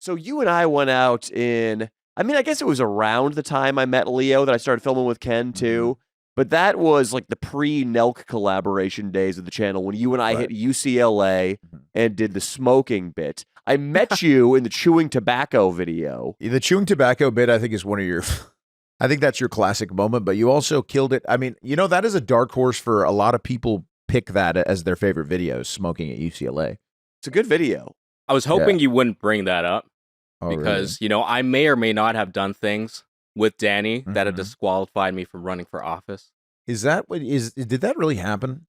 So you and I went out in, I mean, I guess it was around the time I met Leo that I started filming with Ken too. But that was like the pre-Nelk collaboration days of the channel when you and I hit UCLA and did the smoking bit. I met you in the chewing tobacco video. The chewing tobacco bit, I think, is one of your... I think that's your classic moment, but you also killed it. I mean, you know, that is a dark horse for a lot of people pick that as their favorite videos, smoking at UCLA. It's a good video. I was hoping you wouldn't bring that up because, really? you know, I may or may not have done things with Danny that have disqualified me from running for office. Is that what did that really happen?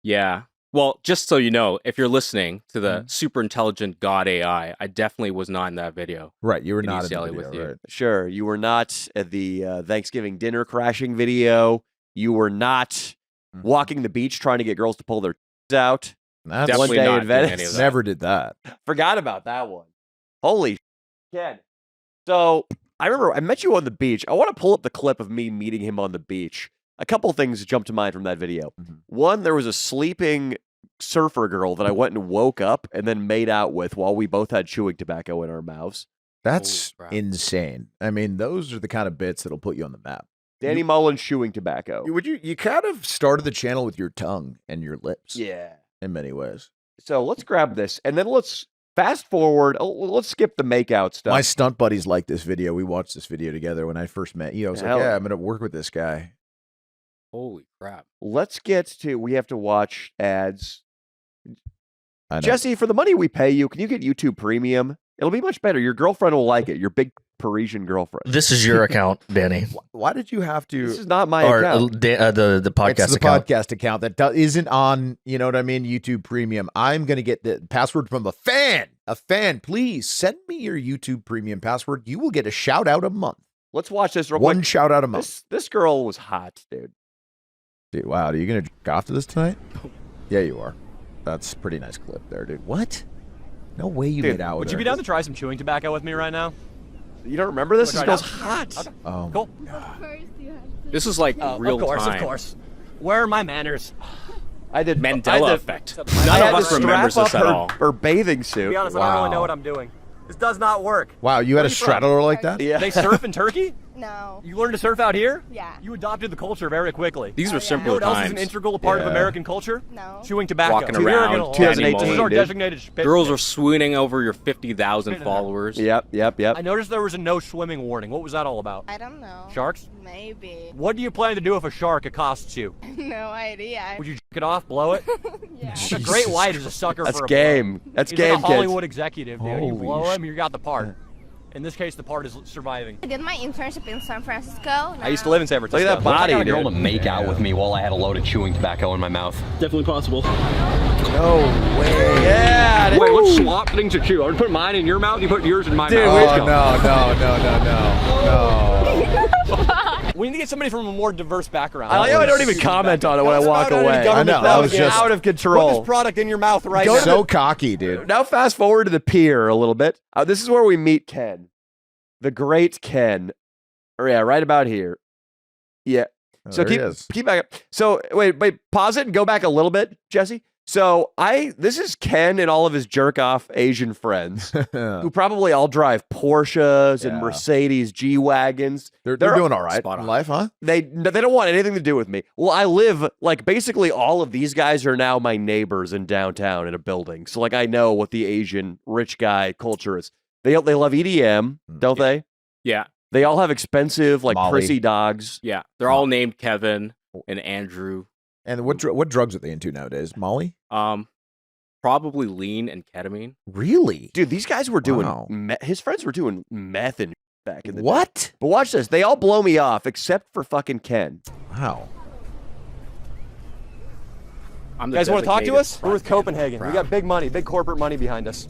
Yeah. Well, just so you know, if you're listening to the super intelligent God AI, I definitely was not in that video. Right, you were not in UCLA the video, with you. right. Sure, you were not at the Thanksgiving dinner crashing video. You were not walking the beach trying to get girls to pull their out. That's Definitely one day not in doing Venice. any of that. Never did that. Forgot about that one. Holy Ken. So I remember I met you on the beach. I want to pull up the clip of me meeting him on the beach. A couple things jumped to mind from that video. One, there was a sleeping surfer girl that I went and woke up and then made out with while we both had chewing tobacco in our mouths. That's insane. I mean, those are the kind of bits that'll put you on the map. Danny Mullen chewing tobacco. You kind of started the channel with your tongue and your lips. Yeah. In many ways. So let's grab this and then let's fast forward. Let's skip the makeout stuff. My stunt buddies like this video. We watched this video together when I first met you. I was like, yeah, I'm going to work with this guy. Holy crap. Let's get to, we have to watch ads. Jesse, for the money we pay you, can you get YouTube Premium? It'll be much better. Your girlfriend will like it. Your big Parisian girlfriend. This is your account, Danny. Why did you have to? This is not my account. The podcast it's the account. podcast account that isn't on, you know what I mean, YouTube Premium. I'm going to get the password from a fan. A fan, please send me your YouTube Premium password. You will get a shout out a month. Let's watch this real One quick. shout out a month. This girl was hot, dude. Dude, wow. Are you going to jerk off to this tonight? Yeah, you are. That's a pretty nice clip there, dude. What? No way you made out with Would you be down to try some chewing tobacco with me right now? You don't remember this? This Right girl's now? hot. Okay. Oh, cool. This is like real time. Of course. Where are my manners? I did Mandela effect. I None had of us to remembers strap this up at her, all. her bathing To suit. be honest, I don't really know what I'm doing. This does not work. Wow, you had a Where are you from? straddler like that? Yeah. They surf in Turkey? No. You learned to surf out here? Yeah. You adopted the culture very quickly. These were You know simpler what else is times. an integral part of American culture? No. Chewing tobacco. Walking Dude, you're around, gonna love Danny it. This is Mullen, our dude. designated spit. Girls are swooning over your 50,000 followers. Yep. I noticed there was a no swimming warning. What was that all about? I don't know. Sharks? Maybe. What do you plan to do if a shark accosts you? No idea. Would you jerk it off, blow it? Yeah. A great white is a sucker That's for a game. blow. That's He's game, like a Hollywood executive, dude. You Holy blow him, you got the part. In this case, the part is surviving. I did my internship in San Francisco. I used to live in San Francisco. Look at that body, I got a girl dude. to make out with me while I had a load of chewing tobacco in my mouth. Definitely possible. No way. Yeah. Dude. Wait, let's swap things to chew. I'm put mine in your mouth, you put yours in my Dude, mouth. No. We need to get somebody from a more diverse background. I don't even comment on it when I walk away. I know, that was just out of Put control. this product in your mouth right Go now. so cocky, dude. Now fast forward to the pier a little bit. This is where we meet Ken. The great Ken. Or yeah, right about here. Yeah. So There he is. keep back up. So wait, pause it and go back a little bit, Jesse. So this is Ken and all of his jerk off Asian friends who probably all drive Porsches and Yeah. Mercedes G-Wagons. They're doing all right spot in on. life, huh? They don't want anything to do with me. Well, I live like basically all of these guys are now my neighbors in downtown in a building. So like I know what the Asian rich guy culture is. They love EDM, don't they? Yeah, They all have expensive like Molly. prissy dogs. yeah. They're all named Kevin and Andrew. And what drugs are they into nowadays? Molly? Probably lean and ketamine. Really? Dude, these guys were doing Wow. his friends were doing meth and back in the day. What? But watch this. They all blow me off except for fucking Ken. Wow. I'm You the guys want to talk to designated us? We're with Copenhagen. We got big money, big corporate money behind us.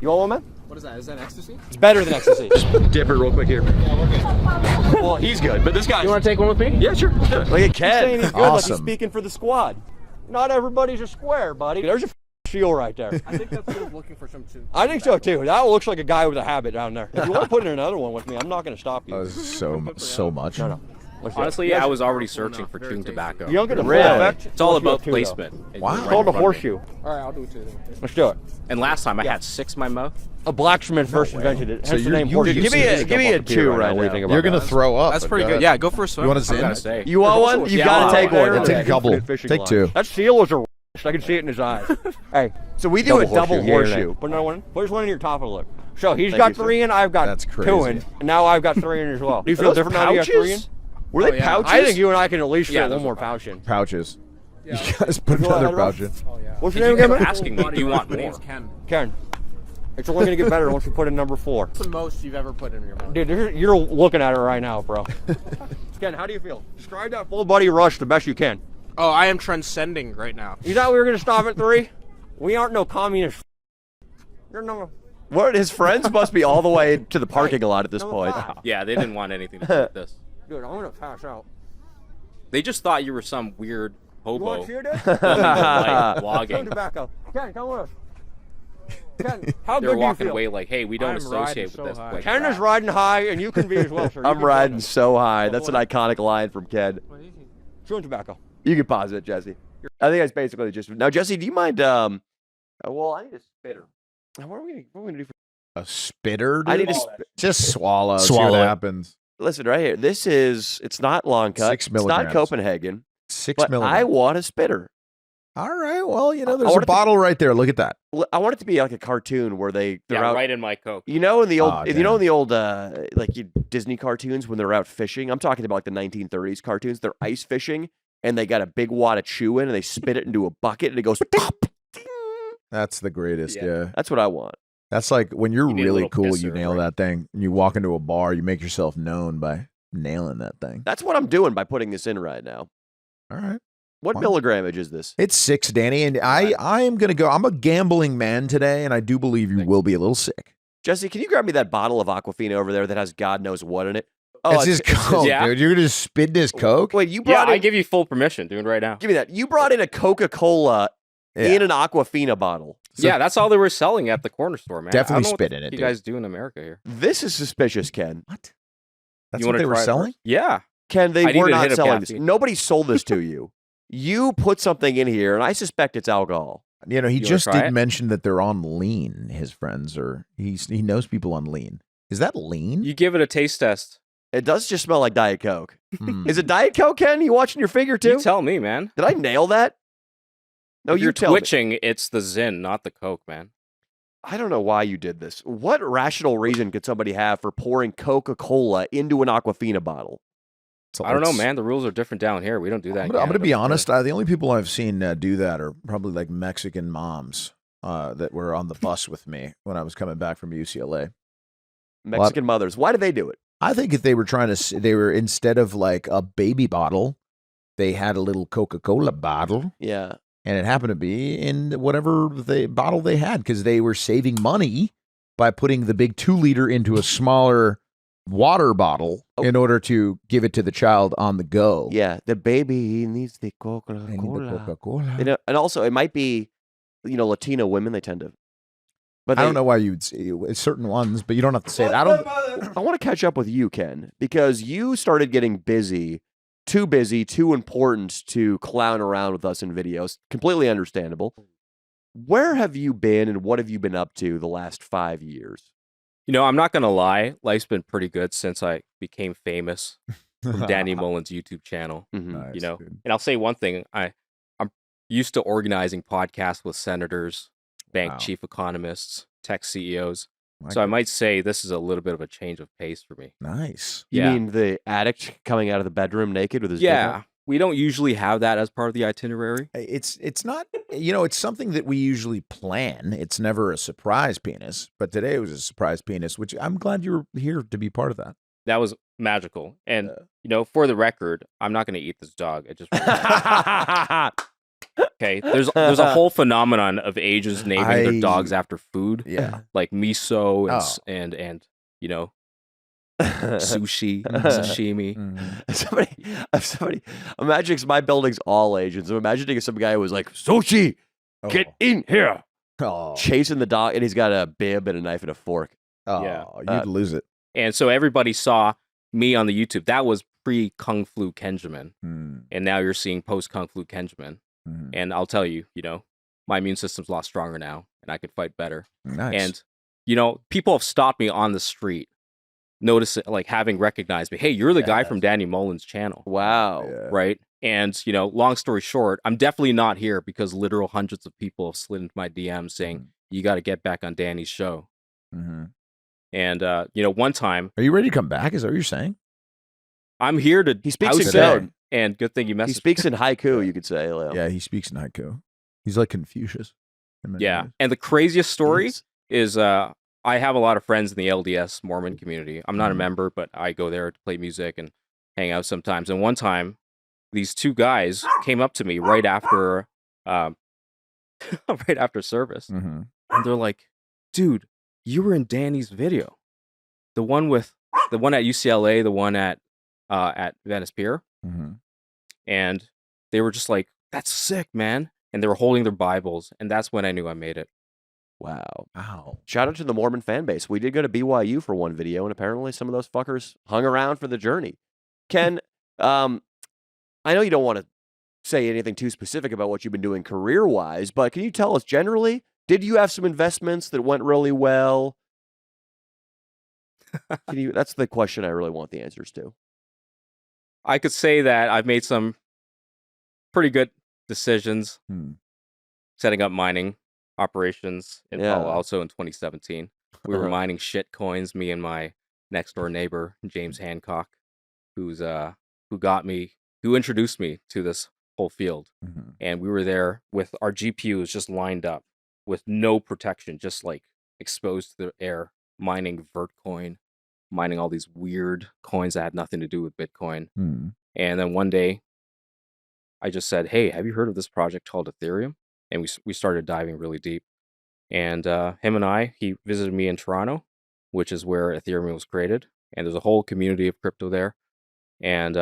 You want one, man? What is that? Is that ecstasy? It's better than ecstasy. Dip it real quick here. Well, he's good, but this guy. You want to take one with me? Yeah, sure. Let's do it. Look at He's saying Ken. he's good like he's Awesome. speaking for the squad. Not everybody's a square, buddy. There's your shield right there. I think that's what looking for some too. I think so too. That looks like a guy with a habit down there. If you want to put in another one with me, I'm not going to stop you. So much. No. Honestly, I was already searching for chewing tobacco. You don't get a full Really? effect. It's all Let's do about it too, though. placement. Wow. It's called a horseshoe. All right, I'll do it too. Let's do it. And last time I had 6 in my mouth. A blacksmith first invented it. So Hence the you're- name you- horseshoe. Give me a 2 right What do you now. think about You're gonna that? throw up. That's pretty good. Yeah, go for a swim. You want a I Zin? gotta say. You want one? You Yeah, gotta I'll take take one. one. Take a couple. Fishing Take line. 2. That seal was a I can see it in his eyes. Hey, So we do a double Yeah, horseshoe. Put another one in. Put one in your top of the lip. So he's Thank got you, sir. 3 in, I've got That's 2 crazy. in, and now I've got 3 in as well. Do you feel different now that you have 3 in? Were they pouches? I think you and I can at least Yeah, fit those one more are pouch in. Pouches. You guys put You want another that, pouch in. Oh yeah. What's You your name kept again? asking me, do you want My more? name's Ken. Ken. It's only gonna get better once we put in number 4. What's the most you've ever put in your mouth? Dude, you're looking at it right now, bro. Ken, how do you feel? Describe that full body rush the best you can. Oh, I am transcending right now. You thought we were gonna stop at 3? We aren't no communist. You're number. What? His friends must be all the way to the parking lot at this Number point. 5. Yeah, they didn't want anything to do with this. Dude, I'm gonna pass out. They just thought you were some weird You hobo want to cheer this? like Chewing vlogging. tobacco. Ken, come with us. Ken, how They're good do you walking feel? away like, hey, we don't I'm associate riding with so this. high. Like, Ken is riding high, and you can be as well, sir. You I'm can riding join us. so high. That's an iconic line from Ken. Chewing tobacco. You can pause it, Jesse. I think that's basically just. Now, Jesse, do you mind? Well, I need a spitter. Now, what are we gonna do? For... A spitter? I dude? need a Just swallow. See Swallow what it. happens. Listen right here. This is. It's not long cut. 6 It's not milligrams. Copenhagen. 6 But milligrams. I want a spitter. All right. Well, you know, I there's want a it to- bottle right there. Look at that. I want it to be like a cartoon where they're yeah, out. right in my Coke. You know, in the old, Aw, you know, damn. in the old, Disney cartoons when they're out fishing. I'm talking about like the 1930s cartoons. They're ice fishing, and they got a big wad of chew in, and they spit it into a bucket, and it goes pop. That's the greatest. Yeah. Yeah. That's what I want. That's like when you're You need a really little cool, you pisser, nail right? that thing. And you walk into a bar, you make yourself known by nailing that thing. That's what I'm doing by putting this in right now. All right. What Wow. milligramage is this? It's 6, Danny, and I am gonna go. I'm a gambling man today, and I do believe you will be a little sick. Jesse, can you grab me that bottle of Aquafina over there that has God knows what in it? Oh, it's his Coke, yeah. dude. You're gonna just spit in his Coke. Wait, you Yeah, brought I in, give you full permission. Do it right now. give me that. You brought in a Coca-Cola Yeah. in an Aquafina bottle. So- Yeah, that's all they were selling at the corner store, man. Definitely I don't know spit what in it, You dude. guys do in America here? This is suspicious, Ken. What? That's You what wanna they were try it selling? first? Yeah. Ken, they I need were to not hit up selling this. caffeine. Nobody sold this to you. You put something in here, and I suspect it's alcohol. You know, he You wanna just try did it? mention that they're on lean. His friends are. He knows people on lean. Is that lean? You give it a taste test. It does just smell like Diet Coke. Hmm. Is it Diet Coke, Ken? You watching your figure too? You tell me, man. Did I nail that? No, If you you're tell me. twitching, it's the Zin, not the Coke, man. I don't know why you did this. What rational reason could somebody have for pouring Coca-Cola into an Aquafina bottle? So I don't know, it's- man. The rules are different down here. We don't do that. I'm in gonna Canada, be for sure. honest. The only people I've seen do that are probably like Mexican moms that were on the bus with me when I was coming back from UCLA. Mexican mothers. Why do they do it? I think if they were trying to, they were instead of like a baby bottle, they had a little Coca-Cola bottle, Yeah. and it happened to be in whatever the bottle they had because they were saving money by putting the big 2-liter into a smaller water bottle in order to give it to the child on the go. Yeah. The baby needs the They need the Coca-Cola. Coca-Cola. You know, and also, it might be, Latino women, they tend to. But I don't know why you'd say certain ones, but you don't have to say it. I don't. I want to catch up with you, Ken, because you started getting busy, too important to clown around with us in videos. Completely understandable. Where have you been and what have you been up to the last 5 years? You know, I'm not gonna lie. Life's been pretty good since I became famous from Danny Mullen's YouTube channel. Mhm. Nice, You know, dude. and I'll say one thing: I'm used to organizing podcasts with senators, bank Wow. chief economists, tech CEOs. My So I God. might say this is a little bit of a change of pace for me. Nice. You Yeah. mean the addict coming out of the bedroom naked with his dick out? Yeah, we don't usually have that as part of the itinerary. It's not, it's something that we usually plan. It's never a surprise penis, but today it was a surprise penis, which I'm glad you were here to be part of that. That was magical. And for the record, I'm not going to eat this dog. It just okay. There's a whole phenomenon of Asians naming their dogs after food. Yeah. Like miso and Oh. and sushi, sashimi. Somebody, imagine 'cause my building's all Asians. I'm imagining some guy who was like, Sushi, get in here. Oh. Chasing the dog, and he's got a bib and a knife and a fork. Oh, Yeah. you'd lose it. And so everybody saw me on the YouTube. That was pre-Kung Flu Kenjamin, and now you're seeing post-Kung Flu Kenjamin. And I'll tell you, my immune system's a lot stronger now, and I could fight better. Nice. And people have stopped me on the street, notice it, like having recognized me. Hey, you're the guy from Danny Mullen's channel. Wow. Yeah. Right? And, long story short, I'm definitely not here because literal hundreds of people have slid into my DMs saying, you got to get back on Danny's show. And, one time... Are you ready to come back? Is that what you're saying? I'm here to... He speaks in house code. you, and good thing you messaged He speaks in haiku, you could say, Leo. Yeah, he speaks in haiku. He's like Confucius. Yeah. And the craziest story is I have a lot of friends in the LDS Mormon community. I'm not a member, but I go there to play music and hang out sometimes. And one time, these two guys came up to me right after service. And they're like, dude, you were in Danny's video. The one at UCLA, the one at Venice Pier. And they were just like, that's sick, man. And they were holding their Bibles. And that's when I knew I made it. Wow. Shout out to the Mormon fan base. We did go to BYU for one video, and apparently some of those fuckers hung around for the journey. Ken, I know you don't want to say anything too specific about what you've been doing career-wise, but can you tell us generally, did you have some investments that went really well? That's the question I really want the answers to. I could say that I've made some pretty good decisions setting up mining operations in Palo Alto in 2017. We were mining shit coins, me and my next door neighbor, James Hancock, who introduced me to this whole field. And we were there with our GPUs just lined up with no protection, just like exposed to the air, mining Vertcoin, mining all these weird coins that had nothing to do with Bitcoin. And then one day I just said, hey, have you heard of this project called Ethereum? And we started diving really deep. And he visited me in Toronto, which is where Ethereum was created. And there's a whole community of crypto there. And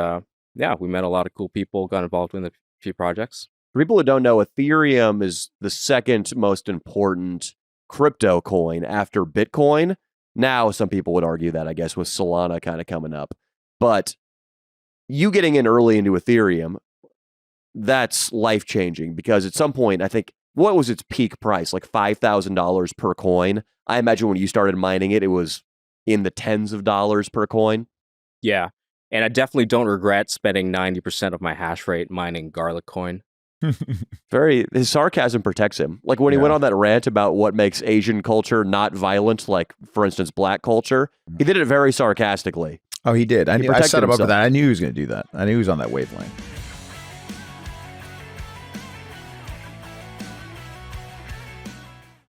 we met a lot of cool people, got involved in a few projects. For people who don't know, Ethereum is the second most important crypto coin after Bitcoin. Now, some people would argue that, I guess, with Solana kind of coming up. But you getting in early into Ethereum, that's life-changing because at some point, I think, what was its peak price? Like $5,000 per coin? I imagine when you started mining it, it was in the tens of dollars per coin. Yeah. And I definitely don't regret spending 90% of my hash rate mining Garlic Coin. His sarcasm protects him. Like when he went on that rant about what makes Asian culture not violent, like, for instance, black culture, he did it very sarcastically. Oh, he did. I set him up himself. for that. I knew he was going to do that. I knew he was on that wavelength.